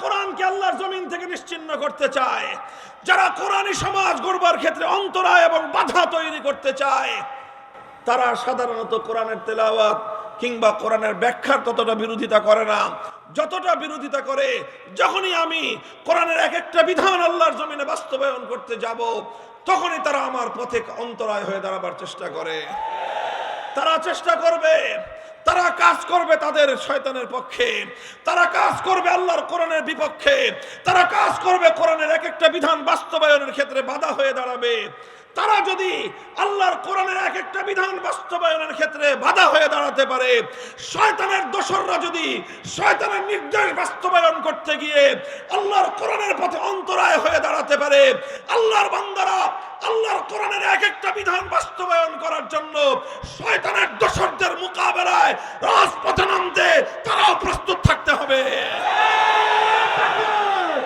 কোরআনকে আল্লাহর জমিন থেকে নিশ্চিহ্ন করতে চায়, যারা কোরআনী সমাজ গড়বার ক্ষেত্রে অন্তরায় এবং বাধা তৈরি করতে চায়, তারা সাধারণত কোরআনের তেলাওয়াত কিংবা কোরআনের ব্যাখ্যার ততটা বিরোধিতা করে না, যতটা বিরোধিতা করে যখনই আমি কোরআনের এক একটা বিধান আল্লাহর জমিনে বাস্তবায়ন করতে যাব, তখনই তারা আমার পথে অন্তরায় হয়ে দাঁড়াবার চেষ্টা করে। তারা চেষ্টা করবে, তারা কাজ করবে তাদের শয়তানের পক্ষে, তারা কাজ করবে আল্লাহর কোরআনের বিপক্ষে, তারা কাজ করবে কোরআনের এক একটা বিধান বাস্তবায়নের ক্ষেত্রে বাধা হয়ে দাঁড়াবে। তারা যদি আল্লাহর কোরআনের এক একটা বিধান বাস্তবায়নের ক্ষেত্রে বাধা হয়ে দাঁড়াতে পারে, শয়তানের দোসররা যদি শয়তানের নির্দেশ বাস্তবায়ন করতে গিয়ে আল্লাহর কোরআনের পথে অন্তরায় হয়ে দাঁড়াতে পারে, আল্লাহর বান্দারা আল্লাহর কোরআনের এক একটা বিধান বাস্তবায়ন করার জন্য শয়তানের দোসরদের মোকাবেলায় রাজপথে নামতে তারাও প্রস্তুত থাকতে হবে।